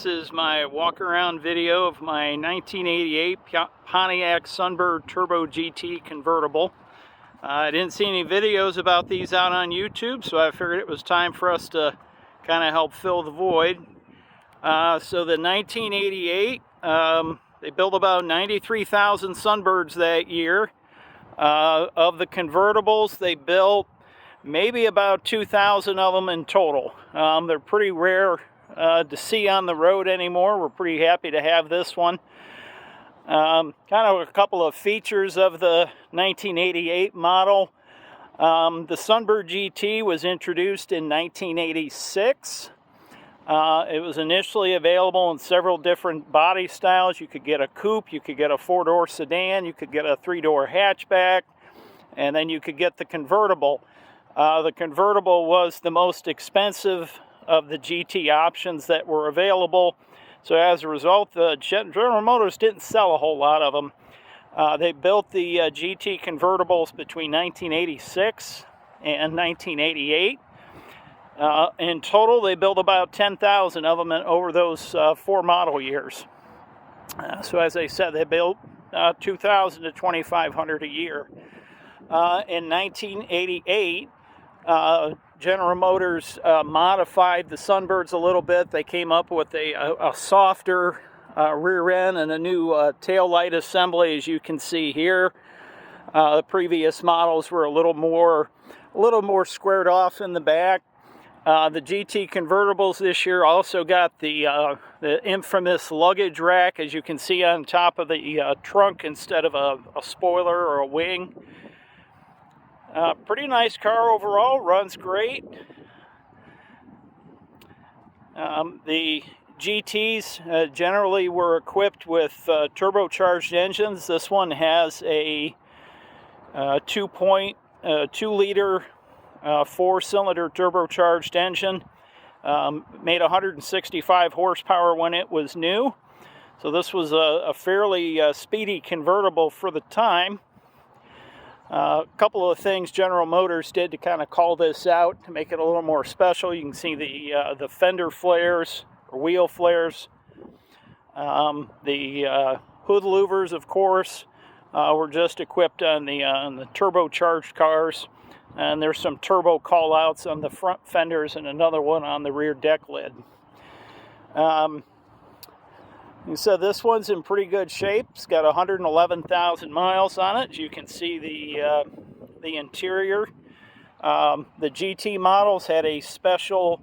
is my walk-around video of my 1988 Pontiac Sunbird Turbo GT convertible. I didn't see any videos about these out on YouTube, so I figured it was time for us to kind of help fill the void. So the 1988, they built about 93,000 Sunbirds that year. Of the convertibles, they built maybe about 2,000 of them in total. They're pretty rare to see on the road anymore. We're pretty happy to have this one. Kind of a couple of features of the 1988 model. The Sunbird GT was introduced in 1986. It was initially available in several different body styles. You could get a coupe, you could get a four-door sedan, you could get a three-door hatchback, and then you could get the convertible. The convertible was the most expensive of the GT options that were available. So as a result, the General Motors didn't sell a whole lot of them. They built the GT convertibles between 1986 and 1988. In total, they built about 10,000 of them over those 4 model years. So as I said, they built 2,000 to 2,500 a year. In 1988, General Motors modified the Sunbirds a little bit. They came up with a softer rear end and a new tail light assembly, as you can see here. The previous models were a little more squared off in the back. The GT convertibles this year also got the infamous luggage rack, as you can see on top of the trunk instead of a spoiler or a wing. Pretty nice car overall, runs great. The GTs generally were equipped with turbocharged engines. This one has a 2.2-liter 4-cylinder turbocharged engine. Made 165 horsepower when it was new. So this was a fairly speedy convertible for the time. A couple of things General Motors did to kind of call this out to make it a little more special. You can see the fender flares, or wheel flares. The hood louvers, of course, were just equipped on the turbocharged cars. And there's some turbo call-outs on the front fenders and another one on the rear deck lid. So this one's in pretty good shape. It's got 111,000 miles on it. As you can see the interior. The GT models had a special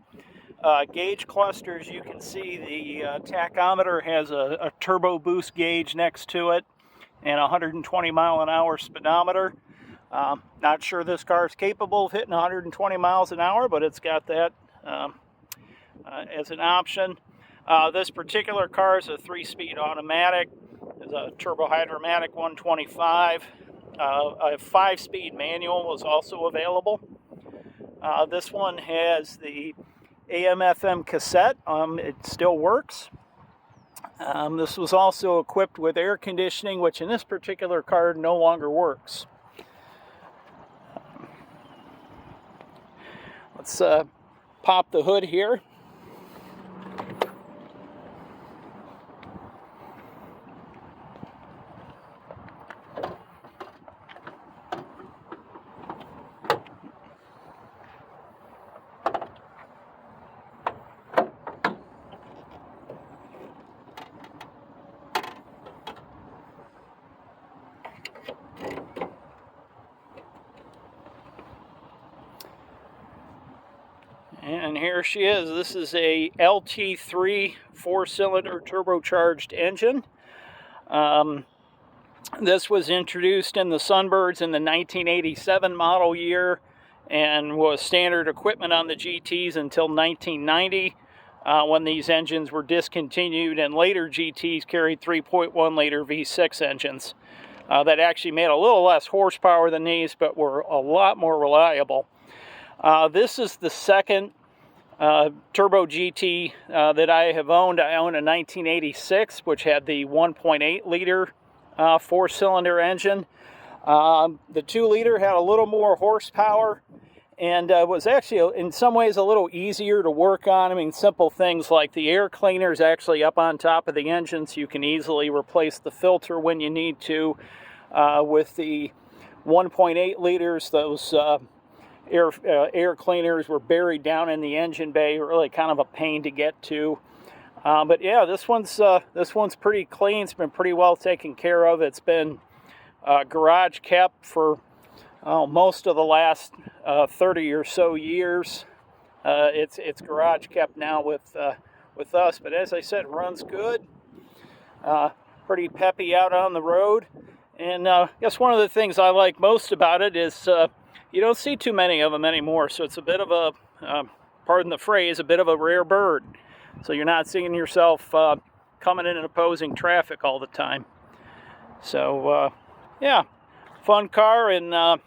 gauge cluster. As you can see, the tachometer has a turbo boost gauge next to it and a 120 mile an hour speedometer. Not sure this car is capable of hitting 120 miles an hour, but it's got that as an option. This particular car is a 3-speed automatic. It's a turbo hydromatic 125. A 5-speed manual was also available. This one has the AM/FM cassette. It still works. This was also equipped with air conditioning, which in this particular car no longer works. Let's pop the hood here. And here she is. This is a LT3 4-cylinder turbocharged engine. This was introduced in the Sunbirds in the 1987 model year and was standard equipment on the GTs until 1990 when these engines were discontinued, and later GTs carried 3.1-liter V6 engines that actually made a little less horsepower than these but were a lot more reliable. This is the second Turbo GT that I have owned. I own a 1986, which had the 1.8-liter 4-cylinder engine. The 2-liter had a little more horsepower and was actually in some ways a little easier to work on. I mean, simple things like the air cleaner is actually up on top of the engine, so you can easily replace the filter when you need to. With the 1.8 liters, those air cleaners were buried down in the engine bay, really kind of a pain to get to. But yeah, this one's pretty clean. It's been pretty well taken care of. It's been garage kept for most of the last 30 or so years. It's garage kept now with us. But as I said, runs good. Pretty peppy out on the road. And I guess one of the things I like most about it is you don't see too many of them anymore. So it's a bit of a, pardon the phrase, a bit of a rare bird. So you're not seeing yourself coming in and opposing traffic all the time. So yeah, fun car, and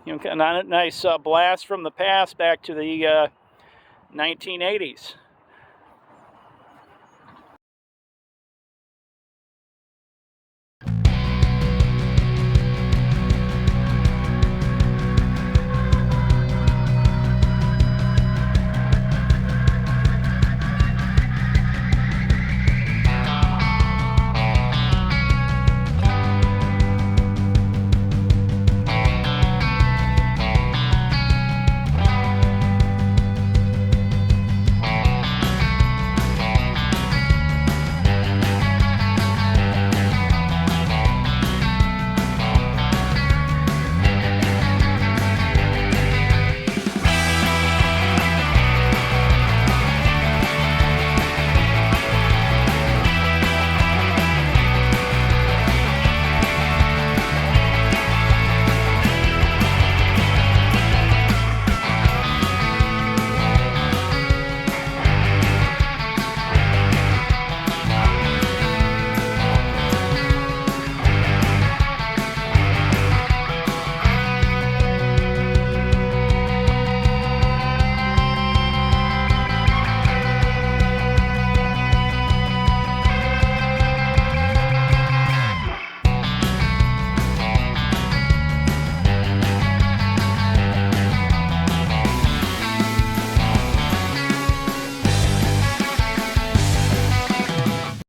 you know, a nice blast from the past back to the 1980s.